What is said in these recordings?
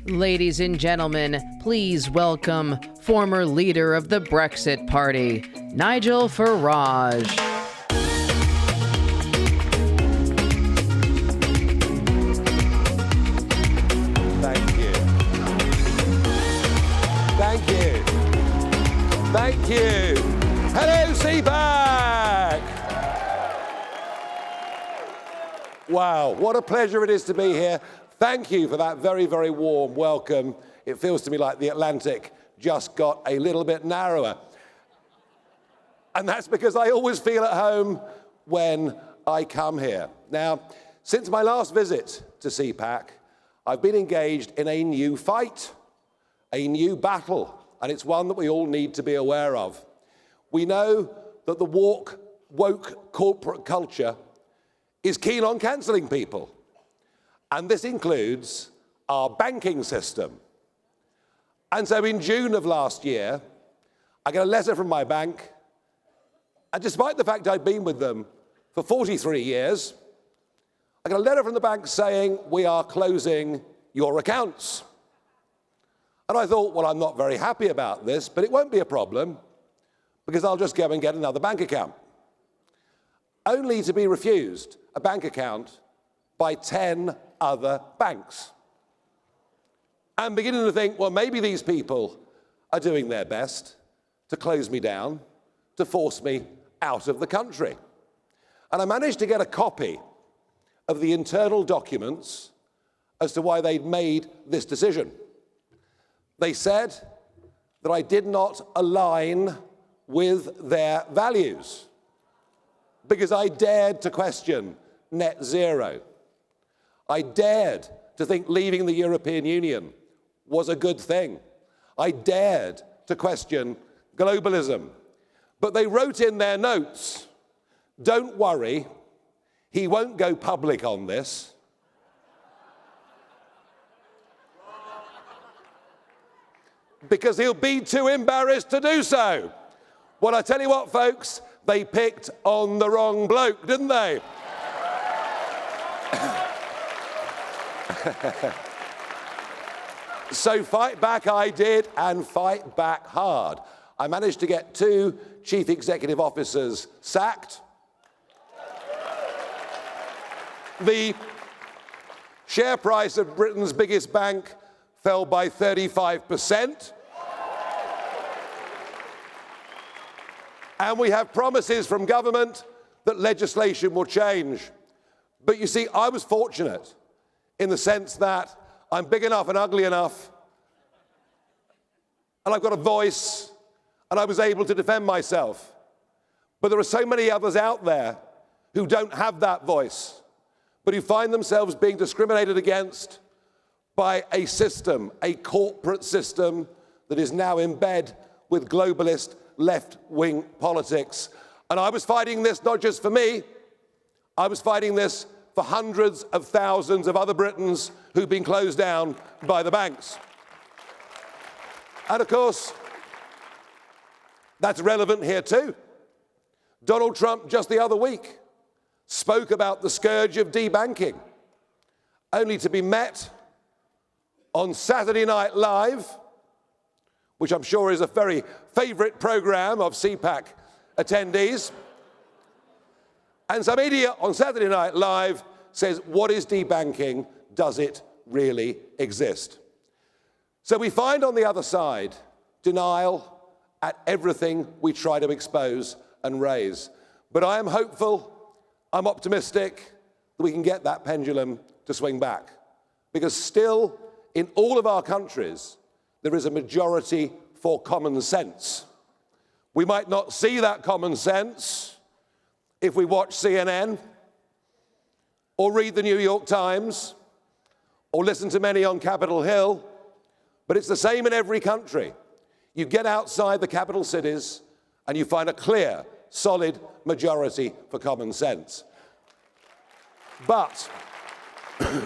Ladies and gentlemen, please welcome former leader of the Brexit Party, Nigel Farage. Thank you. Thank you. Thank you. Hello, CPAC! Wow, what a pleasure it is to be here. Thank you for that very, very warm welcome. It feels to me like the Atlantic just got a little bit narrower. And that's because I always feel at home when I come here. Now, since my last visit to CPAC, I've been engaged in a new fight, a new battle, and it's one that we all need to be aware of. We know that the woke corporate culture is keen on cancelling people. And this includes our banking system. And so in June of last year, I got a letter from my bank, and despite the fact I'd been with them for 43 years, I got a letter from the bank saying, we are closing your accounts. And I thought, well, I'm not very happy about this, but it won't be a problem because I'll just go and get another bank account. Only to be refused a bank account by 10 other banks. I'm beginning to think, well, maybe these people are doing their best to close me down, to force me out of the country. And I managed to get a copy of the internal documents as to why they'd made this decision. They said that I did not align with their values because I dared to question net zero. I dared to think leaving the European Union was a good thing. I dared to question globalism. But they wrote in their notes, don't worry, he won't go public on this. Because he'll be too embarrassed to do so. Well, I tell you what, folks, they picked on the wrong bloke, didn't they? So fight back I did, and fight back hard. I managed to get 2 chief executive officers sacked. The share price of Britain's biggest bank fell by 35%. And we have promises from government that legislation will change. But you see, I was fortunate in the sense that I'm big enough and ugly enough, and I've got a voice, and I was able to defend myself. But there are so many others out there who don't have that voice, but who find themselves being discriminated against by a system, a corporate system that is now in bed with globalist left-wing politics. And I was fighting this not just for me, I was fighting this for hundreds of thousands of other Britons who've been closed down by the banks. And of course, that's relevant here too. Donald Trump just the other week spoke about the scourge of debanking, only to be met on Saturday Night Live, which I'm sure is a very favourite programme of CPAC attendees. And some idiot on Saturday Night Live says, what is debanking? Does it really exist? So we find on the other side denial at everything we try to expose and raise. But I am hopeful, I'm optimistic that we can get that pendulum to swing back. Because still, in all of our countries, there is a majority for common sense. We might not see that common sense if we watch CNN, or read the New York Times, or listen to many on Capitol Hill, but it's the same in every country. You get outside the capital cities, and you find a clear, solid majority for common sense. But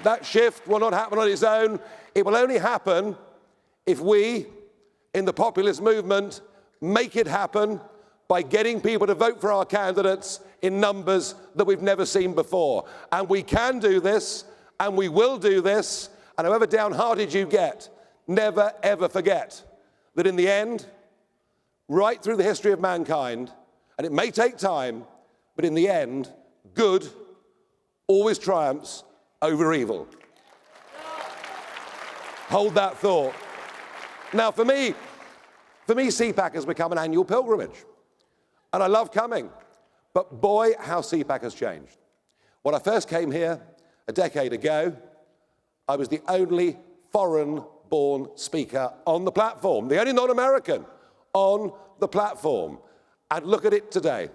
that shift will not happen on its own. It will only happen if we, in the populist movement, make it happen by getting people to vote for our candidates in numbers that we've never seen before. And we can do this, and we will do this, And however downhearted you get, never ever forget that in the end, right through the history of mankind, and it may take time, but in the end, good always triumphs over evil. Hold that thought. Now, for me, CPAC has become an annual pilgrimage. And I love coming. But boy, how CPAC has changed. When I first came here a decade ago, I was the only foreign-born speaker on the platform, the only non-American on the platform. And look at it today.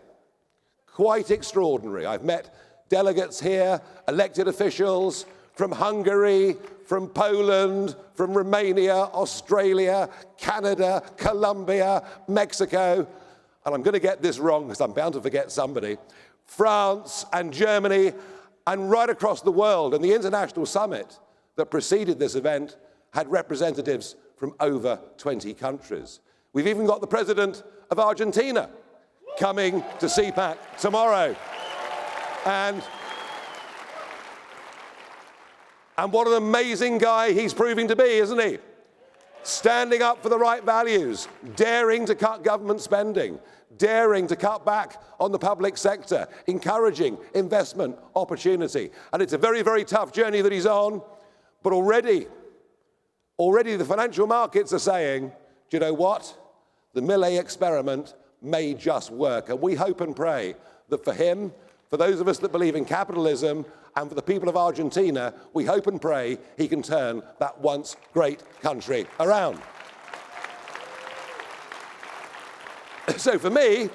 Quite extraordinary. I've met delegates here, elected officials from Hungary, from Poland, from Romania, Australia, Canada, Colombia, Mexico, and I'm going to get this wrong because I'm bound to forget somebody, France and Germany, and right across the world. And the international summit that preceded this event had representatives from over 20 countries. We've even got the president of Argentina coming to CPAC tomorrow. And what an amazing guy he's proving to be, isn't he? Standing up for the right values, daring to cut government spending, daring to cut back on the public sector, encouraging investment opportunity. And it's a very, very tough journey that he's on, but already the financial markets are saying, do you know what? The Millet experiment may just work. And we hope and pray that for him, for those of us that believe in capitalism, and for the people of Argentina, we hope and pray he can turn that once great country around. So for me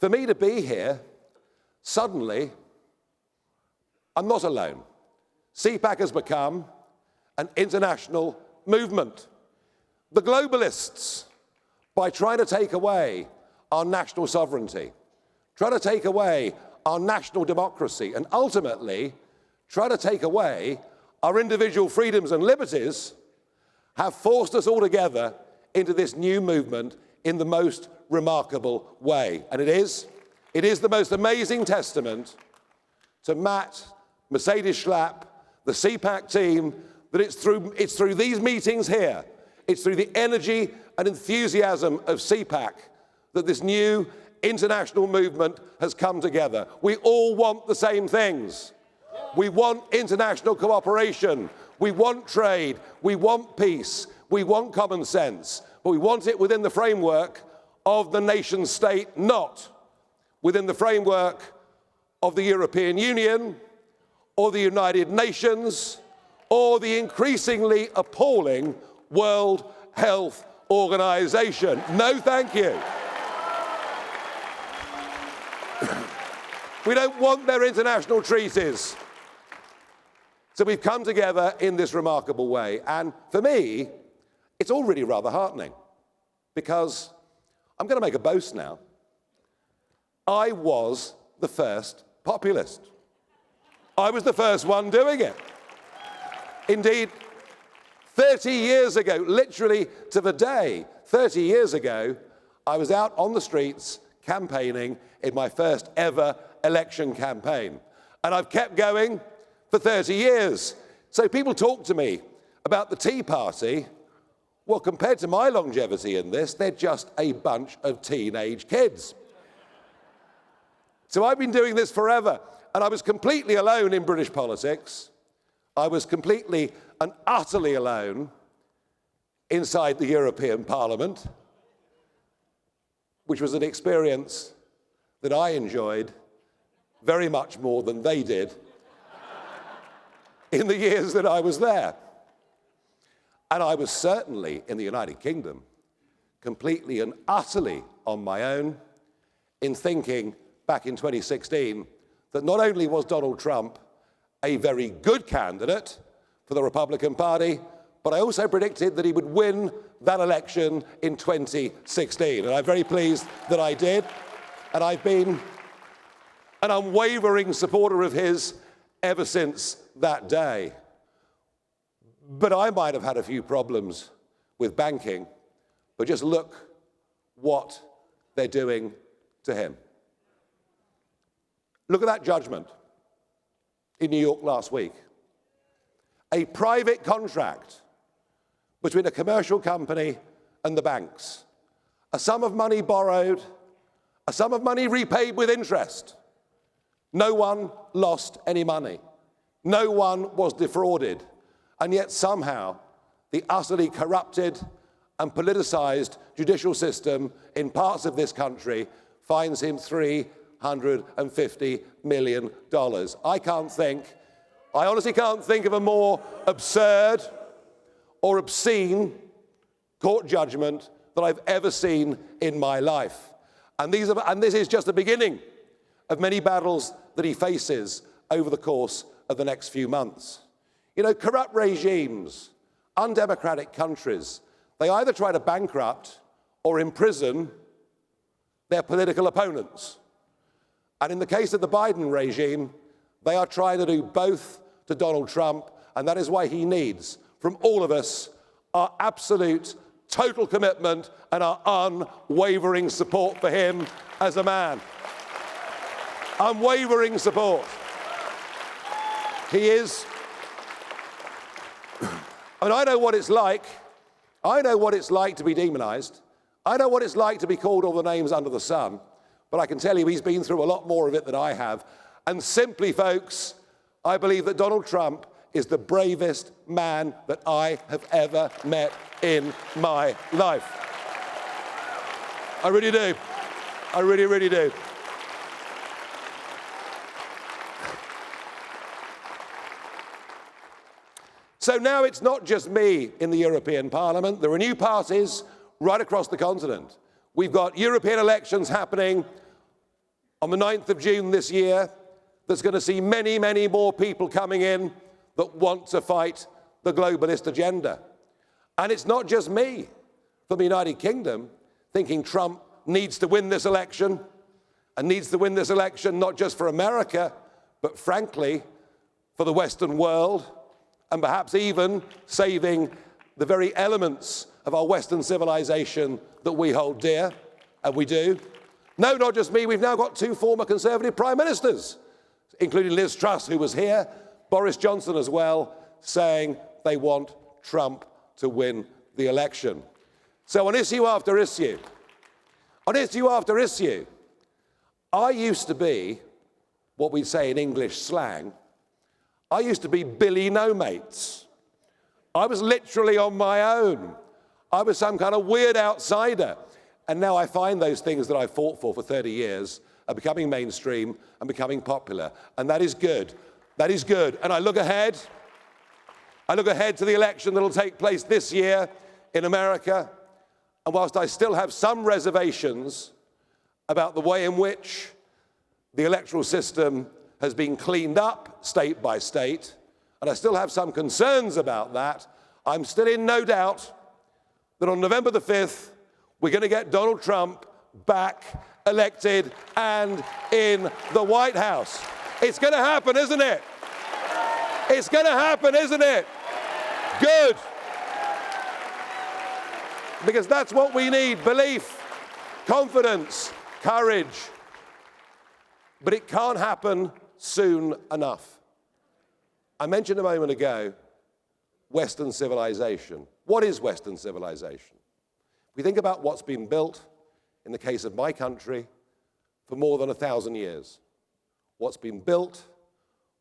to be here, suddenly, I'm not alone. CPAC has become an international movement. The globalists, by trying to take away our national sovereignty, trying to take away our national democracy, and ultimately try to take away our individual freedoms and liberties, have forced us all together into this new movement in the most remarkable way. And it is the most amazing testament to Matt, Mercedes Schlapp, the CPAC team, that it's through these meetings here, it's through the energy and enthusiasm of CPAC that this new international movement has come together. We all want the same things. We want international cooperation. We want trade. We want peace. We want common sense. But we want it within the framework of the nation state, not within the framework of the European Union or the United Nations or the increasingly appalling World Health Organization. No, thank you. We don't want their international treaties. So we've come together in this remarkable way. And for me, it's all really rather heartening, because I'm going to make a boast now. I was the first populist. I was the first one doing it. Indeed, 30 years ago, literally to the day, 30 years ago, I was out on the streets campaigning in my first ever election campaign. And I've kept going for 30 years. So people talk to me about the Tea Party. Well, compared to my longevity in this, they're just a bunch of teenage kids. So I've been doing this forever, and I was completely alone in British politics. I was completely and utterly alone inside the European Parliament, which was an experience that I enjoyed very much more than they did in the years that I was there. And I was certainly, in the United Kingdom, completely and utterly on my own in thinking back in 2016 that not only was Donald Trump a very good candidate for the Republican Party, but I also predicted that he would win that election in 2016. And I'm very pleased that I did. And I've been an unwavering supporter of his ever since that day. But I might have had a few problems with banking, but just look what they're doing to him. Look at that judgment in New York last week. a private contract between a commercial company and the banks. A sum of money borrowed, a sum of money repaid with interest. No one lost any money. No one was defrauded. And yet somehow the utterly corrupted and politicized judicial system in parts of this country fines him $350 million. I honestly can't think of a more absurd or obscene court judgment that I've ever seen in my life. And this is just the beginning of many battles that he faces over the course of the next few months. You know, corrupt regimes, undemocratic countries, they either try to bankrupt or imprison their political opponents. And in the case of the Biden regime, they are trying to do both to Donald Trump, and that is why he needs, from all of us, our absolute, total commitment and our unwavering support for him as a man. Unwavering support. He is, and I know what it's like. I know what it's like to be demonized. I know what it's like to be called all the names under the sun, but I can tell you he's been through a lot more of it than I have. And simply, folks, I believe that Donald Trump is the bravest man that I have ever met in my life. I really do. I really, really do. So now it's not just me in the European Parliament. There are new parties right across the continent. We've got European elections happening on the 9th of June this year. That's going to see many, many more people coming in that want to fight the globalist agenda. And it's not just me from the United Kingdom thinking Trump needs to win this election, and needs to win this election not just for America, but frankly, for the Western world, and perhaps even saving the very elements of our Western civilization that we hold dear, and we do. No, not just me, we've now got two former Conservative prime ministers, including Liz Truss, who was here, Boris Johnson as well, saying they want Trump to win the election. So on issue after issue, I used to be, what we say in English slang, I used to be Billy No Mates. I was literally on my own. I was some kind of weird outsider. And now I find those things that I fought for 30 years are becoming mainstream and becoming popular. And that is good. That is good. And I look ahead to the election that will take place this year in America. And whilst I still have some reservations about the way in which the electoral system has been cleaned up state by state, and I still have some concerns about that, I'm still in no doubt that on November the 5th, we're going to get Donald Trump back elected and in the White House. It's going to happen, isn't it? It's going to happen, isn't it? Good. Because that's what we need: belief, confidence, courage. But it can't happen soon enough. I mentioned a moment ago Western civilization. What is Western civilization? We think about what's been built, in the case of my country, for more than 1,000 years. What's been built,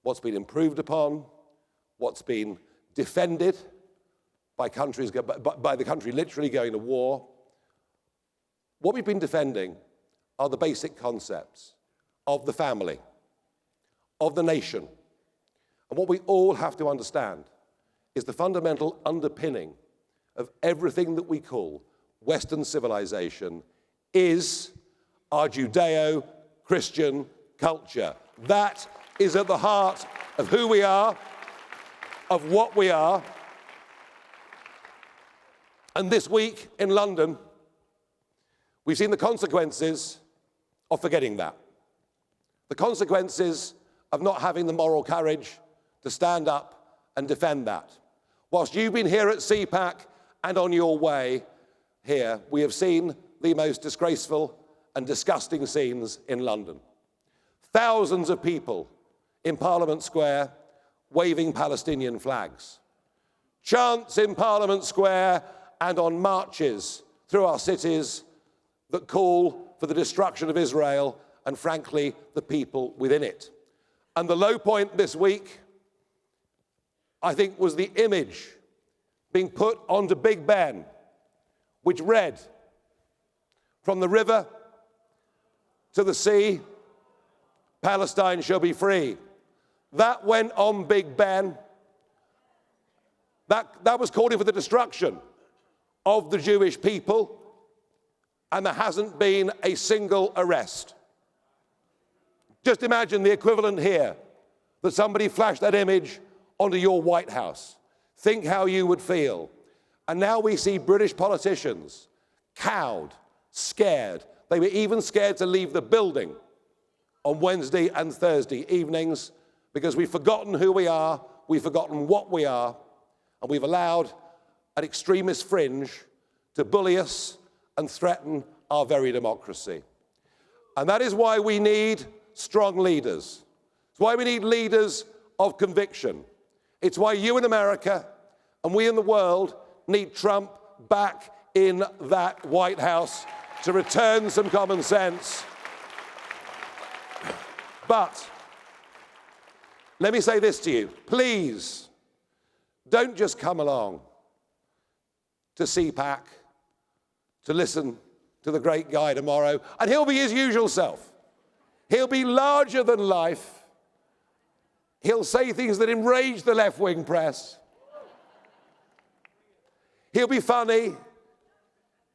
what's been improved upon, what's been defended by the country literally going to war. What we've been defending are the basic concepts of the family, of the nation. And what we all have to understand is the fundamental underpinning of everything that we call Western civilization is our Judeo-Christian culture. That is at the heart of who we are, of what we are. And this week in London, we've seen the consequences of forgetting that. The consequences of not having the moral courage to stand up and defend that. Whilst you've been here at CPAC and on your way here, we have seen the most disgraceful and disgusting scenes in London. Thousands of people in Parliament Square waving Palestinian flags, chants in Parliament Square and on marches through our cities that call for the destruction of Israel and, frankly, the people within it. And the low point this week, I think, was the image being put onto Big Ben, which read, "From the river to the sea, Palestine shall be free." That went on Big Ben. That was calling for the destruction of the Jewish people, and there hasn't been a single arrest. Just imagine the equivalent here, that somebody flashed that image onto your White House. Think how you would feel. And now we see British politicians cowed, scared. They were even scared to leave the building on Wednesday and Thursday evenings because we've forgotten who we are, we've forgotten what we are, and we've allowed an extremist fringe to bully us and threaten our very democracy. And that is why we need strong leaders. It's why we need leaders of conviction. It's why you in America and we in the world need Trump back in that White House to return some common sense. But let me say this to you. Please, don't just come along to CPAC to listen to the great guy tomorrow, and he'll be his usual self. He'll be larger than life. He'll say things that enrage the left-wing press. He'll be funny.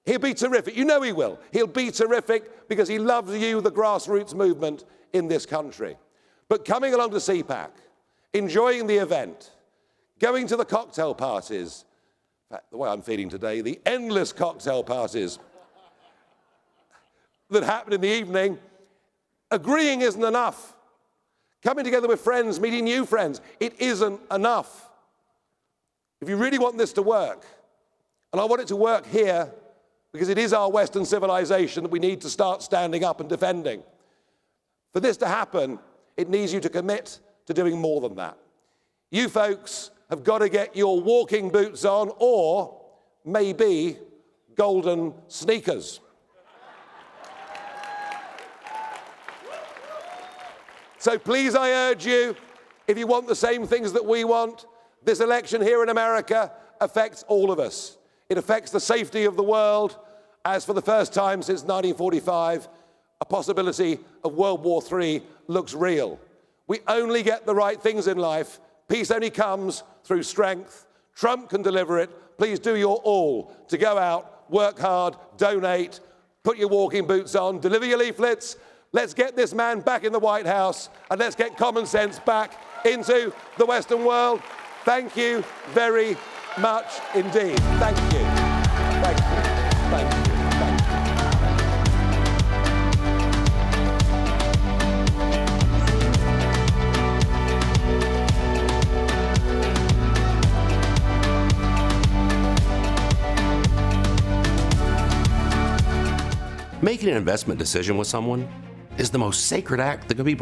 He'll be terrific. You know he will. He'll be terrific because he loves you, the grassroots movement in this country. But coming along to CPAC, enjoying the event, going to the cocktail parties, in fact, the way I'm feeling today, the endless cocktail parties that happen in the evening, agreeing isn't enough. Coming together with friends, meeting new friends, it isn't enough. If you really want this to work, and I want it to work here because it is our Western civilization that we need to start standing up and defending. For this to happen, it needs you to commit to doing more than that. You folks have got to get your walking boots on, or maybe golden sneakers. So please, I urge you, if you want the same things that we want, this election here in America affects all of us. It affects the safety of the world, as for the first time since 1945, a possibility of World War III looks real. We only get the right things in life. Peace only comes through strength. Trump can deliver it. Please do your all to go out, work hard, donate, put your walking boots on, deliver your leaflets. Let's get this man back in the White House, and let's get common sense back into the Western world. Thank you very much indeed. Thank you. Thank you. Thank you. Thank you. Making an investment decision with someone is the most sacred act that could be performed.